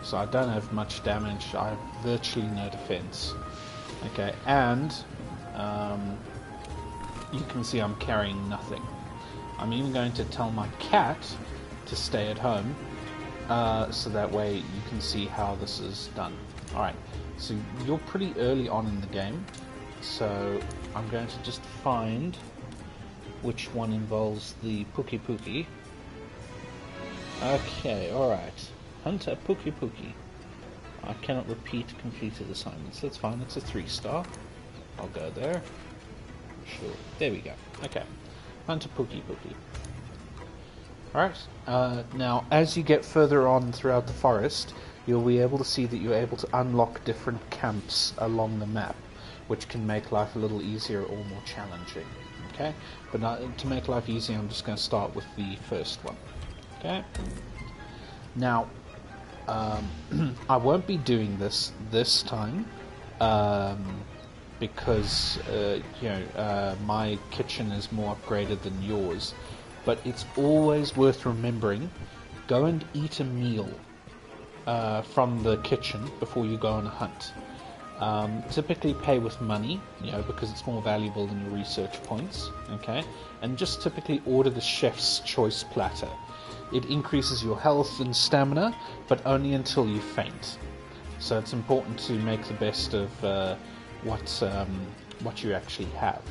So I don't have much damage. I have virtually no defense. Okay, and you can see I'm carrying nothing. I'm even going to tell my cat to stay at home, so that way you can see how this is done. Alright, so you're pretty early on in the game, so I'm going to just find which one involves the Pookie Pookie. Okay, alright. Hunter Pookie Pookie. I cannot repeat completed assignments. That's fine, it's a 3-star. I'll go there. Sure. There we go. Okay. Hunter Pookie Pookie. Alright. Now, as you get further on throughout the forest, you'll be able to see that you're able to unlock different camps along the map, which can make life a little easier or more challenging. Okay? But to make life easier, I'm just going to start with the first one. Okay? Now, I won't be doing this time, because my kitchen is more upgraded than yours. But it's always worth remembering, go and eat a meal from the kitchen before you go on a hunt. Typically pay with money, because it's more valuable than your research points, okay? And just typically order the chef's choice platter. It increases your health and stamina, but only until you faint. So it's important to make the best of what you actually have.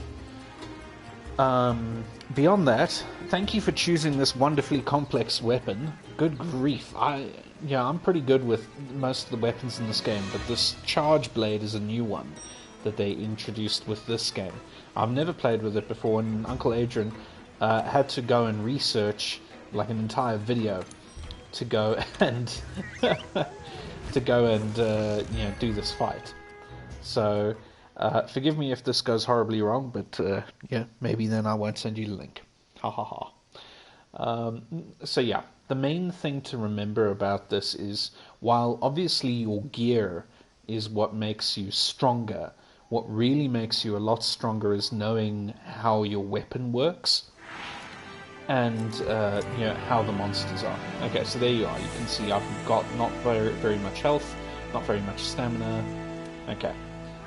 Beyond that, thank you for choosing this wonderfully complex weapon. Good grief, I'm pretty good with most of the weapons in this game, but this charge blade is a new one that they introduced with this game. I've never played with it before, and Uncle Adrian had to go and research like an entire video to go and do this fight. So forgive me if this goes horribly wrong, but maybe then I won't send you the link. Ha ha ha. So yeah, the main thing to remember about this is, while obviously your gear is what makes you stronger, what really makes you a lot stronger is knowing how your weapon works and how the monsters are. Okay, so there you are. You can see I've got not very much health, not very much stamina. Okay,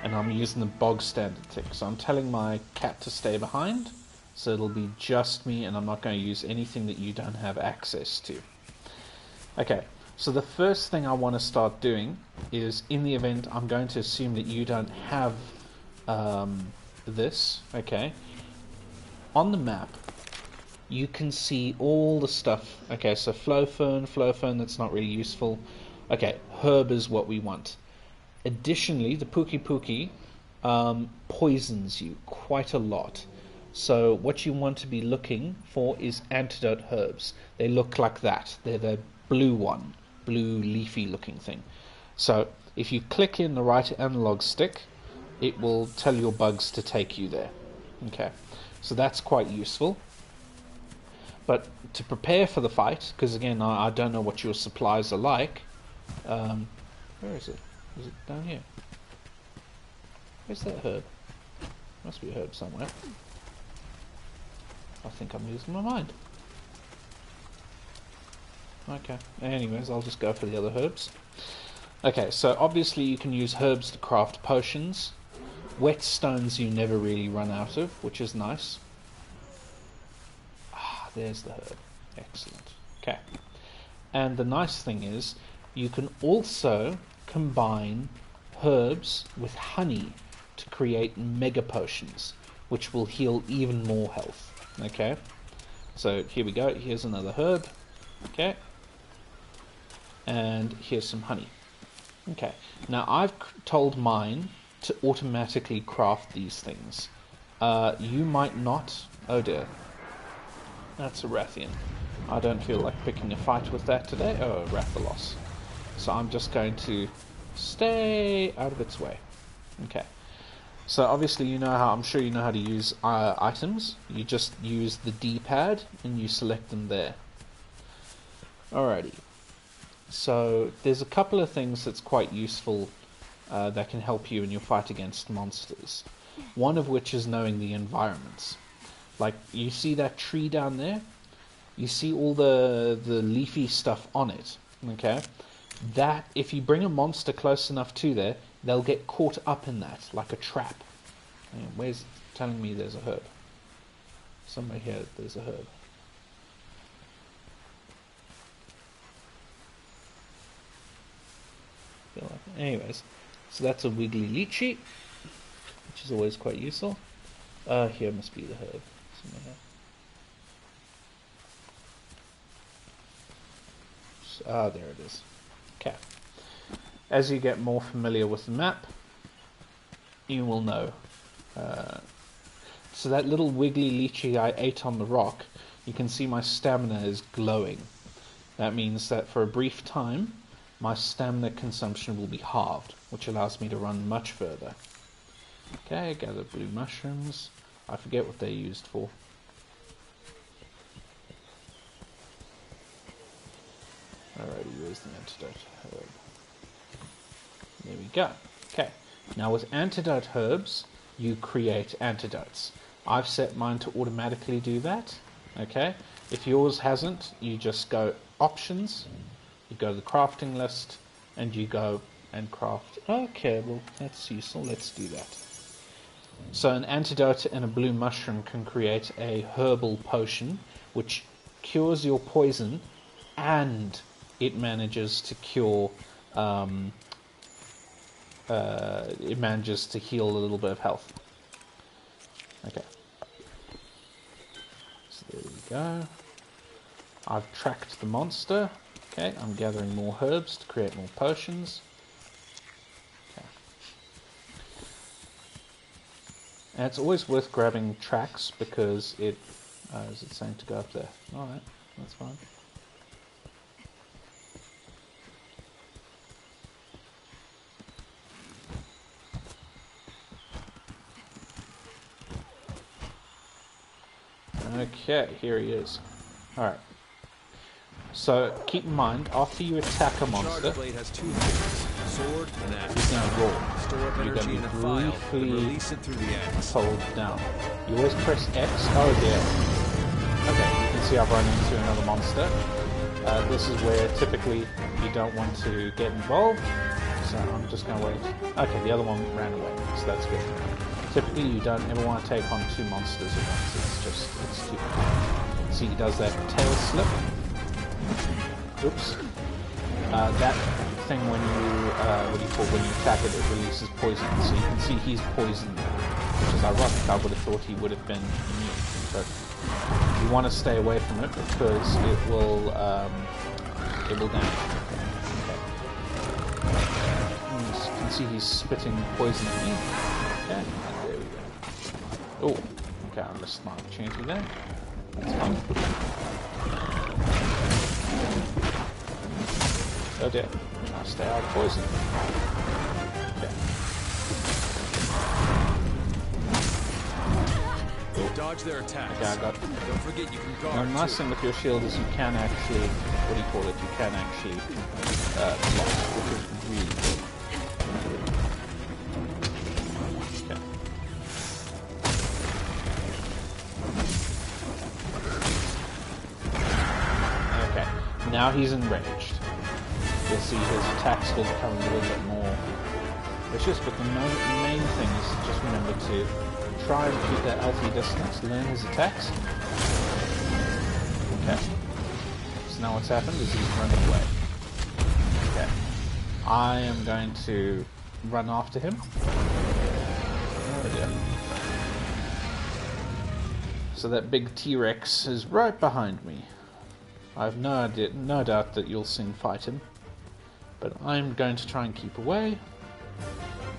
and I'm using the bog standard thing. So I'm telling my cat to stay behind, so it'll be just me, and I'm not going to use anything that you don't have access to. Okay, so the first thing I want to start doing is, in the event I'm going to assume that you don't have this, okay, on the map you can see all the stuff. Okay, so flow fern, that's not really useful. Okay, herb is what we want. Additionally, the Pookie Pookie poisons you quite a lot. So what you want to be looking for is antidote herbs. They look like that. They're the blue one, blue leafy looking thing. So if you click in the right analog stick, it will tell your bugs to take you there. Okay, so that's quite useful. But to prepare for the fight, because again I don't know what your supplies are like. Where is it? Is it down here? Where's that herb? Must be a herb somewhere. I think I'm losing my mind. Okay, anyways, I'll just go for the other herbs. Okay, so obviously you can use herbs to craft potions. Whetstones you never really run out of, which is nice. Ah, there's the herb. Excellent. Okay. And the nice thing is, you can also combine herbs with honey to create mega potions, which will heal even more health. Okay, so here we go. Here's another herb. Okay, and here's some honey. Okay, now I've told mine to automatically craft these things. You might not. Oh dear, that's a Rathian. I don't feel like picking a fight with that today. Oh, Rathalos. So I'm just going to stay out of its way. Okay. So obviously I'm sure you know how to use items. You just use the D-pad and you select them there. Alrighty. So there's a couple of things that's quite useful that can help you in your fight against monsters. One of which is knowing the environments. Like, you see that tree down there? You see all the leafy stuff on it, okay? that if you bring a monster close enough to there, they'll get caught up in that, like a trap. Where's telling me there's a herb? Somewhere here there's a herb. Anyways, so that's a wiggly lychee, which is always quite useful. Here must be the herb. Somewhere here. There it is. Okay. As you get more familiar with the map, you will know. So that little wiggly lychee I ate on the rock, you can see my stamina is glowing. That means that for a brief time, my stamina consumption will be halved, which allows me to run much further. Okay, gather blue mushrooms. I forget what they're used for. Alrighty, where's the antidote herb? There we go. Okay, now with antidote herbs, you create antidotes. I've set mine to automatically do that. Okay, if yours hasn't, you just go options, you go to the crafting list, and you go and craft. Okay, well that's useful, let's do that. So an antidote and a blue mushroom can create a herbal potion which cures your poison, and it manages to cure, it manages to heal a little bit of health. Okay. So there we go. I've tracked the monster. Okay, I'm gathering more herbs to create more potions. Okay. And it's always worth grabbing tracks because it... is it saying to go up there? Alright, that's fine. Okay, here he is. Alright. So, keep in mind, after you attack a monster, blade has two things, sword and axe. he's going to roar. Store up You're energy going in a to file briefly and release it through the axe. hold down. You always press X. Oh dear. Okay, you can see I've run into another monster. This is where typically you don't want to get involved. So I'm just going to wait. Okay, the other one ran away, so that's good. Typically you don't ever want to take on two monsters at once. It's stupid. See, he does that tail slip. Oops. That thing when you attack it, it releases poison. So you can see he's poisoned, which is ironic. I would have thought he would have been immune, but you want to stay away from it because it will damage. Okay. You can see he's spitting poison at me. Okay, and there we go. Oh, okay, I missed my opportunity there. That's fine. Oh dear, I'll stay out of poison. Okay. Dodge their attacks. Okay, I got. Don't forget you can guard. Now, the nice thing with your shield is you can actually, what do you call it? You can actually block, which is really good. Okay. Okay. Now he's enraged. You'll see his attacks will become a little bit more vicious, but the main thing is just remember to try and keep that healthy distance, learn his attacks. Okay. So now what's happened is he's run away. Okay. I am going to run after him. Oh dear. So that big T-Rex is right behind me. I have no doubt that you'll soon fight him. But I'm going to try and keep away.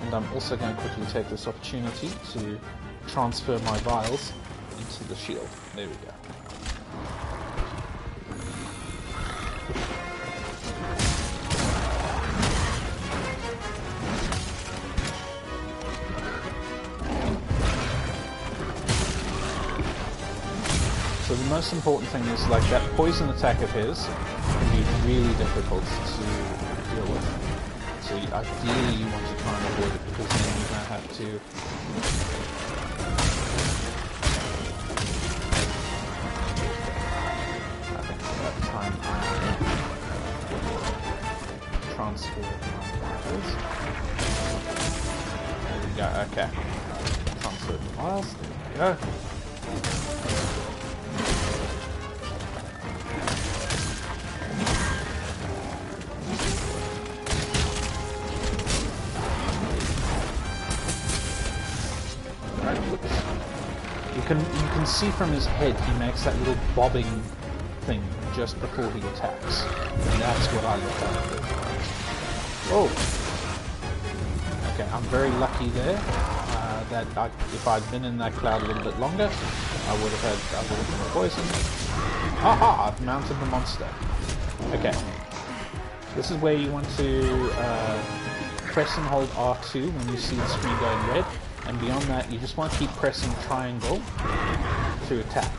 And I'm also going to quickly take this opportunity to transfer my vials into the shield. There we go. So the most important thing is like that poison attack of his can be really difficult to deal with. So ideally you want to try and avoid it because then you're going to have to transfer my characters. There we go, okay. Transfer the files, there we go. You can see from his head he makes that little bobbing thing just before he attacks. And that's what I look at. Oh! Okay, I'm very lucky there. That if I'd been in that cloud a little bit longer, I would have been poisoned. Aha! I've mounted the monster. Okay. This is where you want to press and hold R2 when you see the screen going red. And beyond that, you just want to keep pressing triangle to attack.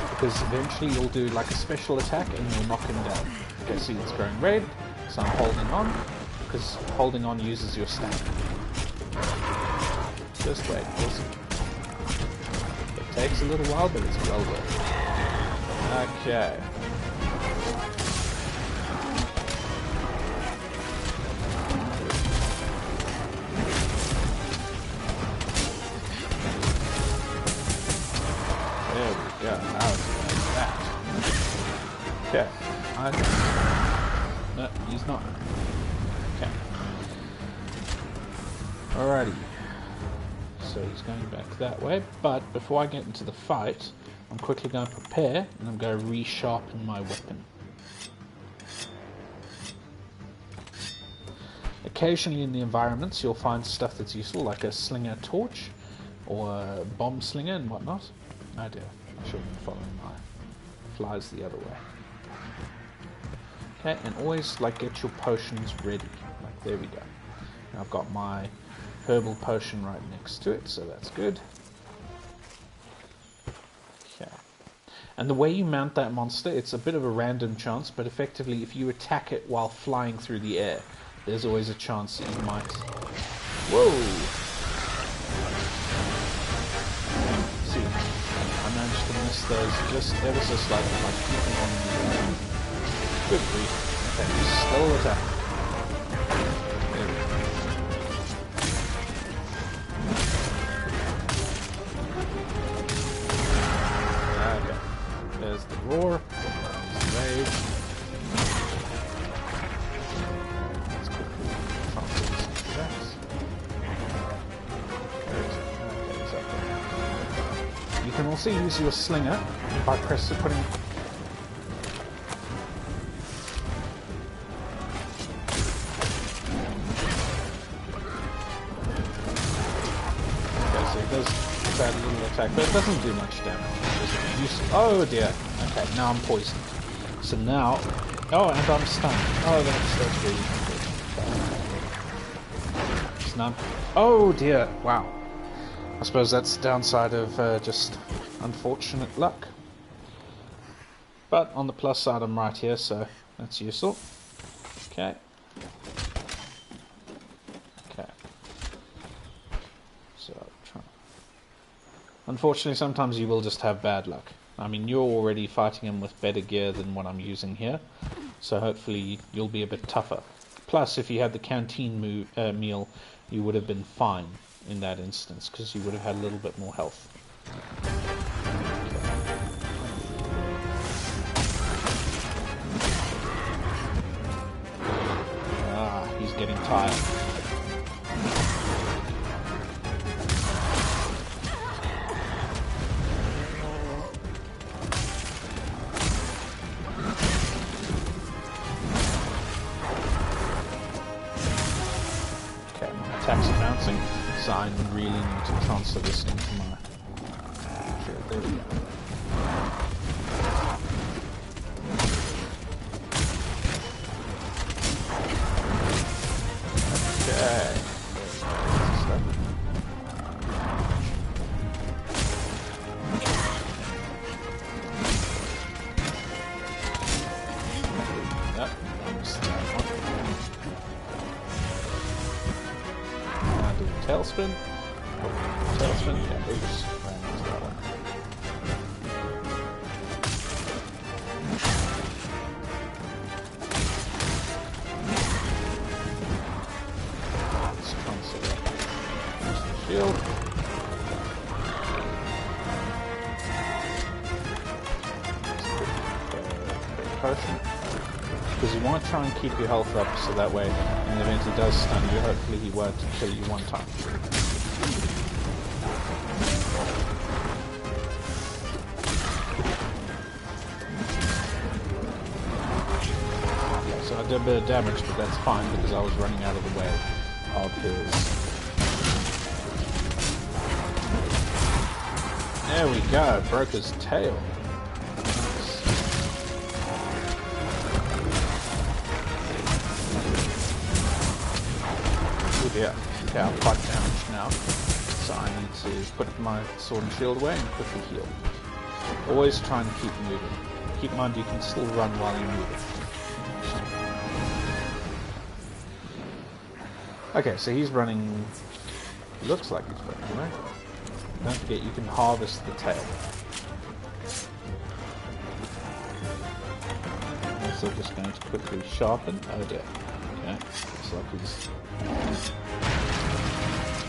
Because eventually you'll do like a special attack and you'll knock him down. Okay, see it's going red, so I'm holding on, because holding on uses your stamina. Just wait, it takes a little while, but it's well worth it. Okay. Yeah, now it's like that. Okay. No, he's not. Okay. Alrighty. So he's going back that way, but before I get into the fight, I'm quickly going to prepare, and I'm going to resharpen my weapon. Occasionally in the environments you'll find stuff that's useful, like a slinger torch, or a bomb slinger and whatnot. Oh dear. I should have been following my flies the other way. Okay, and always like get your potions ready. Like there we go. And I've got my herbal potion right next to it, so that's good. Okay. And the way you mount that monster, it's a bit of a random chance, but effectively if you attack it while flying through the air, there's always a chance that you might... Whoa! Managed to miss those just ever so slightly by keeping on the ground. Good grief. Okay, still attack. There we go. Okay. There's the roar. There's the rage. Let's quickly transfer this into that. You can also use your slinger by putting... Okay, so it does that little attack, but it doesn't do much damage. Oh dear. Okay, now I'm poisoned. So now... Oh, and I'm stunned. Oh, that's really good. So now... Oh dear. Wow. I suppose that's the downside of just unfortunate luck. But on the plus side, I'm right here, so that's useful. Okay. Okay. So, unfortunately, sometimes you will just have bad luck. I mean, you're already fighting him with better gear than what I'm using here, so hopefully you'll be a bit tougher. Plus, if you had the canteen meal, you would have been fine in that instance, because you would have had a little bit more health. Ah, he's getting tired. Okay, my attacks are bouncing. So I really need to transfer this into my... Sure, there we go. Okay. Yep, I missed that one. Now do a tailspin. Tailspin, yeah, oops, ran into that one. shield. Potion. Because you want to try and keep your health up so that way, in the event he does stun you, hopefully he won't kill you one time. Okay, so I did a bit of damage, but that's fine because I was running out of the way of his... There we go, broke his tail. Yeah, I'm quite damaged now, so I need to put my sword and shield away and quickly heal. Always try and keep moving. Keep in mind you can still run while you're moving. Okay, so he's running... Looks like he's running, right? Don't forget you can harvest the tail. I'm also just going to quickly sharpen. Oh dear. Okay, looks like he's...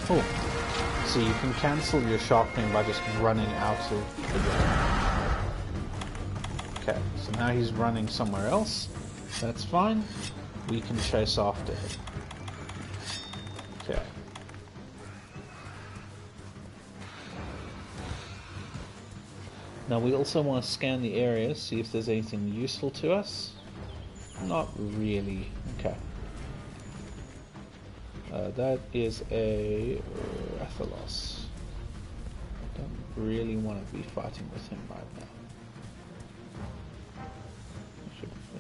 Oh, so you can cancel your sharpening by just running out of the way. Okay, so now he's running somewhere else. That's fine. We can chase after him. Okay. Now we also want to scan the area, see if there's anything useful to us. Not really. Okay. That is a Rathalos. Don't really want to be fighting with him right now.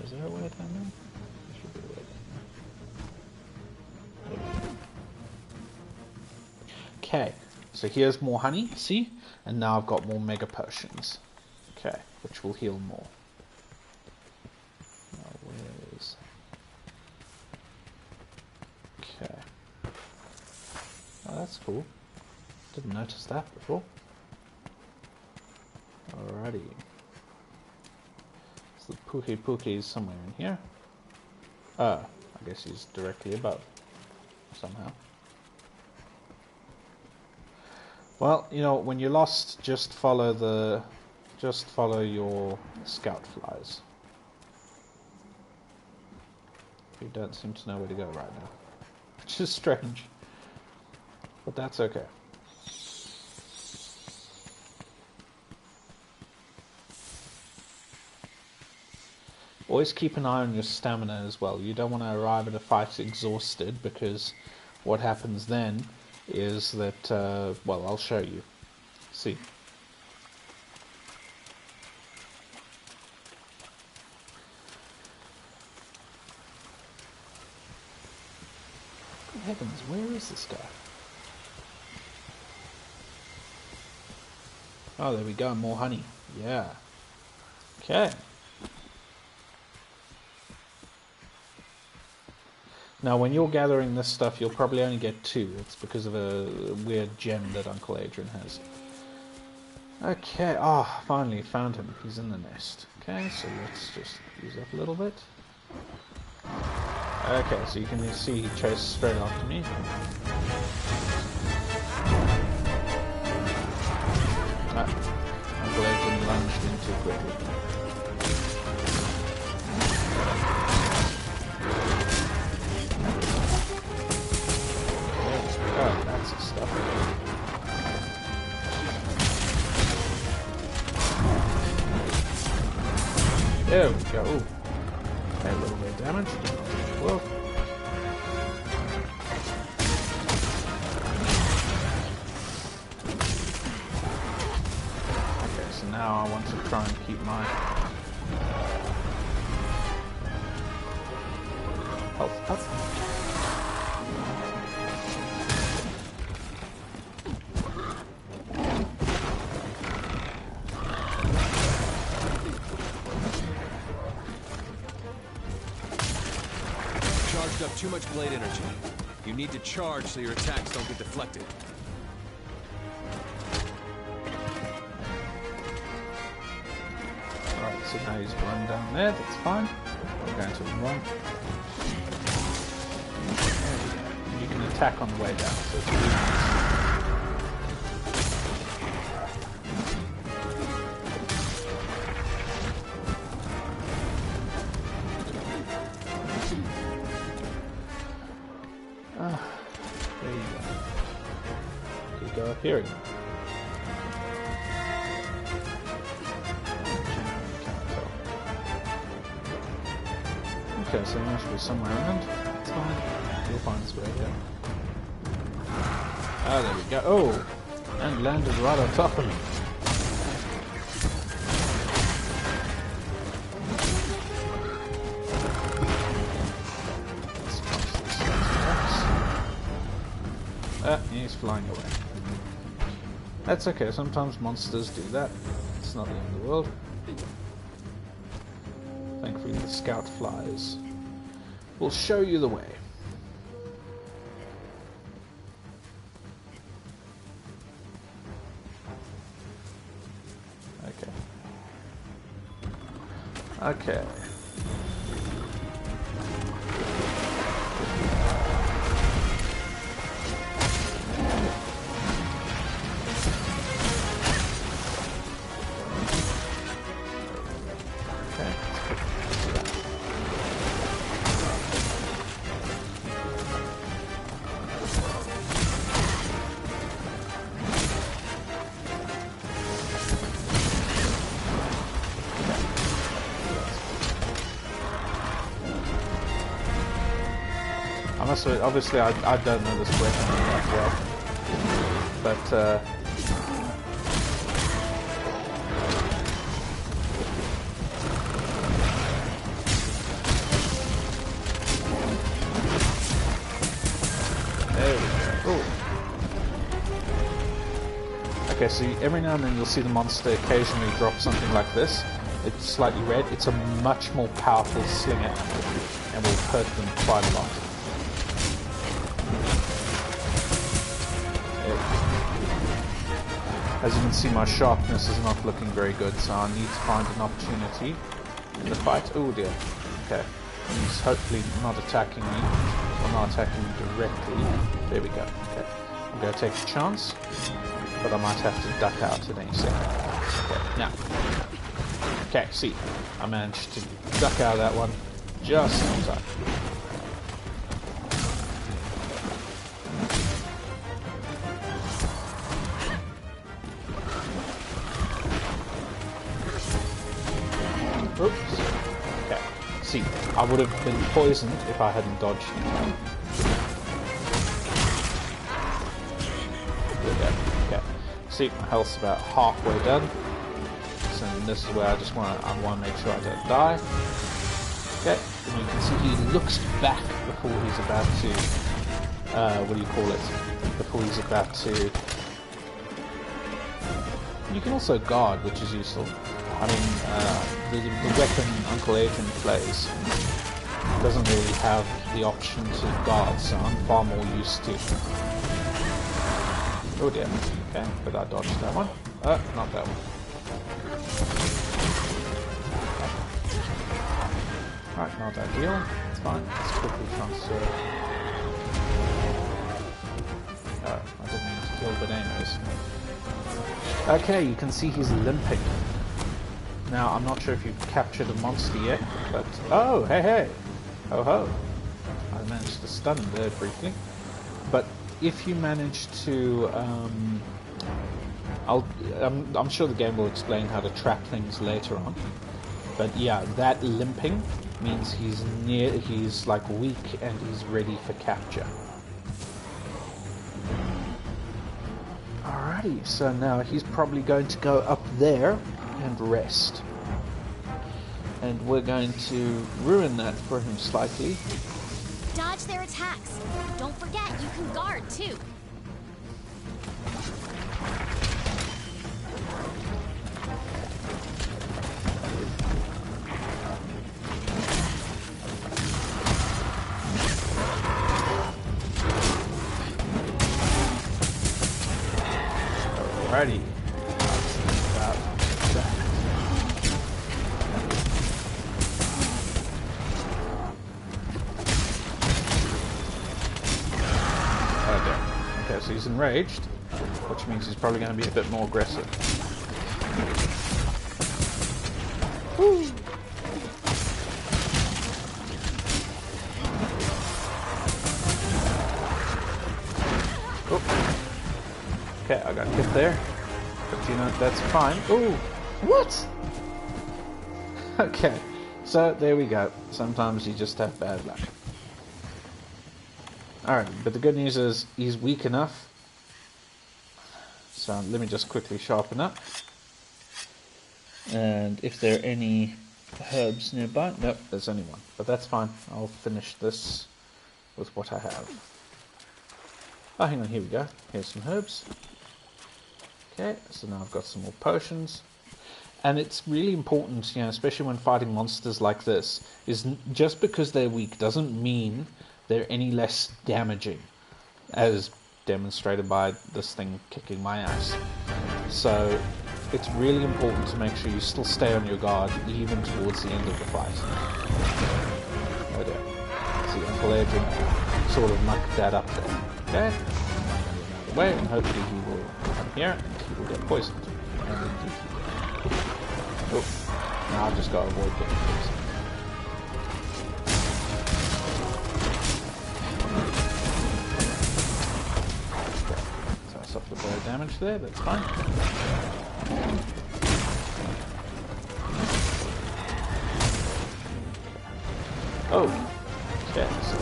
Is there a way down there? There should be a way down there. Okay, so here's more honey, see? And now I've got more mega potions. Okay, which will heal more. Now where is... Okay. Oh, that's cool. Didn't notice that before. Alrighty. So the Pookie is somewhere in here. I guess he's directly above. Somehow. Well, you know, when you're lost, just follow your scout flies. You don't seem to know where to go right now. Which is strange. But that's okay. Always keep an eye on your stamina as well. You don't want to arrive at a fight exhausted, because what happens then is that, well, I'll show you. See. Good heavens, where is this guy? Oh, there we go, more honey. Yeah. Okay. Now, when you're gathering this stuff, you'll probably only get 2. It's because of a weird gem that Uncle Adrian has. Okay, finally found him. He's in the nest. Okay, so let's just use up a little bit. Okay, so you can see he chased straight after me. Uncle Adrian lunged in too quickly. Oh, that's the stuff. There we go. Okay, a little bit of damage. Well. Okay, so now I want to try and keep my health up. Up too much blade energy. You need to charge so your attacks don't get deflected. Alright, so now he's run down there, that's fine. I'm going to run. There we go. You can attack on the way down, so it's really nice. There you go. Okay, go up here again. Can't tell. Okay, so he must be somewhere around. It's fine. We'll find his way here. Ah, there we go. Oh! And landed right on top of me. He's flying away. That's okay, sometimes monsters do that. It's not the end of the world. Thankfully the scout flies will show you the way. Okay. Okay. I must admit, obviously I don't know this weapon that well, but there we go. Ooh. Okay, so every now and then you'll see the monster occasionally drop something like this. It's slightly red. It's a much more powerful slinger and will hurt them quite a lot. As you can see, my sharpness is not looking very good, so I need to find an opportunity in the fight. Oh dear. Okay. He's hopefully not attacking me, or not attacking me directly. There we go. Okay. I'm going to take a chance, but I might have to duck out at any second. Okay, now. Okay, see. I managed to duck out of that one just in time. Oops. Okay. See, I would have been poisoned if I hadn't dodged in time. Okay. See, my health's about halfway done. So this is where I just want to make sure I don't die. Okay. And you can see he looks back before he's about to what do you call it? Before he's about to. You can also guard, which is useful. I mean, the weapon Uncle Adrian plays doesn't really have the option to guard, so I'm far more used to. Oh dear. Okay, but I dodged that one. Not that one. Alright, not ideal. It's fine. Let's quickly transfer. I didn't mean to kill, but anyways. Okay, you can see he's limping. Now, I'm not sure if you've captured a monster yet, but... Oh, hey, hey! Ho, ho! I managed to stun him there briefly. But if you manage to... I'm sure the game will explain how to trap things later on. But yeah, that limping means he's like weak and he's ready for capture. Alrighty, so now he's probably going to go up there and rest. And we're going to ruin that for him slightly. Dodge their attacks. Don't forget, you can guard too. Alrighty. Okay, so he's enraged, which means he's probably going to be a bit more aggressive. Woo. Oh. Okay, I got hit there. But you know, that's fine. Ooh! What? Okay, so there we go. Sometimes you just have bad luck. Alright, but the good news is he's weak enough. So let me just quickly sharpen up. And if there are any herbs nearby, nope, there's only one. But that's fine. I'll finish this with what I have. Oh, hang on, here we go. Here's some herbs. Okay, so now I've got some more potions. And it's really important, you know, especially when fighting monsters like this, is just because they're weak doesn't mean they're any less damaging, as demonstrated by this thing kicking my ass. So it's really important to make sure you still stay on your guard even towards the end of the fight. Oh dear. See, Uncle Adrian sort of mucked that up there. Okay? Out of the way, and hopefully he will come here and he will get poisoned. And indeed he will. Oh, now I've just got to avoid getting poisoned. So I suffered a bit of damage there, that's fine. Oh, okay, so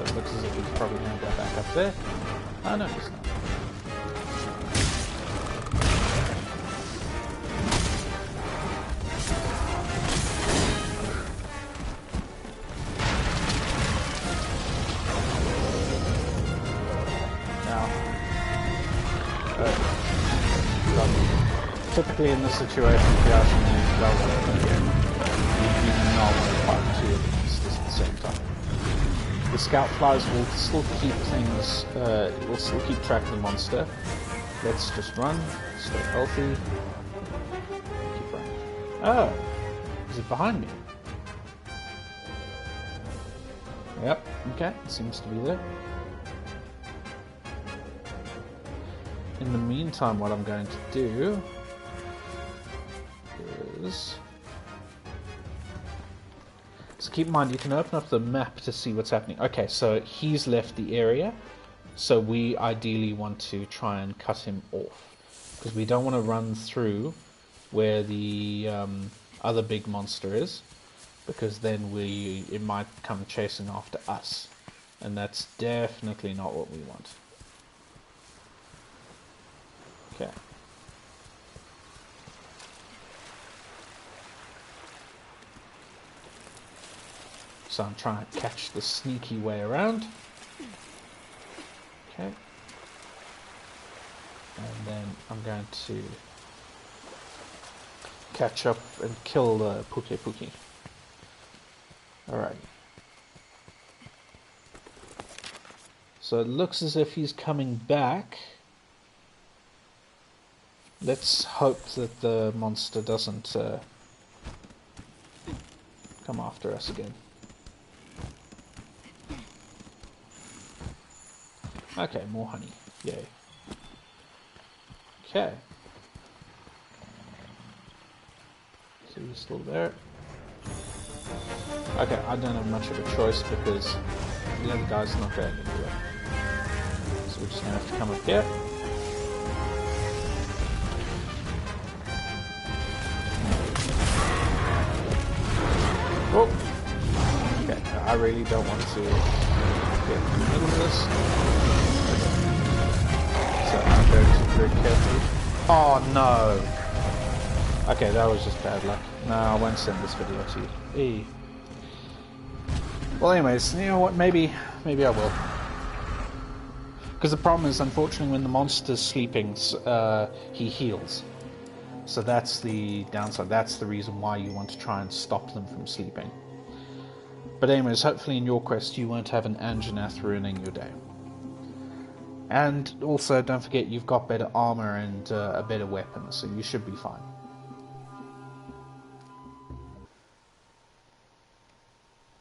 it looks as if he's probably going to go back up there. Oh no, he's not. Typically in this situation, if you ask me, you do not want to fight two of the monsters at the same time. The scout flies will still keep things, will still keep track of the monster. Let's just run, stay healthy, keep running. Oh, is it behind me? Yep, okay, it seems to be there. In the meantime, what I'm going to do is... So keep in mind, you can open up the map to see what's happening. Okay, so he's left the area, so we ideally want to try and cut him off. Because we don't want to run through where the other big monster is, because then it might come chasing after us. And that's definitely not what we want. Okay. So I'm trying to catch the sneaky way around. Okay. And then I'm going to catch up and kill the Puke. Alright. So it looks as if he's coming back. Let's hope that the monster doesn't come after us again. Okay, more honey. Yay. Okay. So you're still there. Okay, I don't have much of a choice because the other guy's not going anywhere. So we're just going to have to come up here. Oh! Okay, I really don't want to get in the middle of this. So I'm going to very carefully. Oh no! Okay, that was just bad luck. No, I won't send this video to you. E. Well anyways, you know what, maybe I will. Because the problem is, unfortunately, when the monster's sleeping, he heals. So that's the downside. That's the reason why you want to try and stop them from sleeping. But anyways, hopefully in your quest you won't have an Anjanath ruining your day. And also, don't forget, you've got better armor and a better weapon, so you should be fine.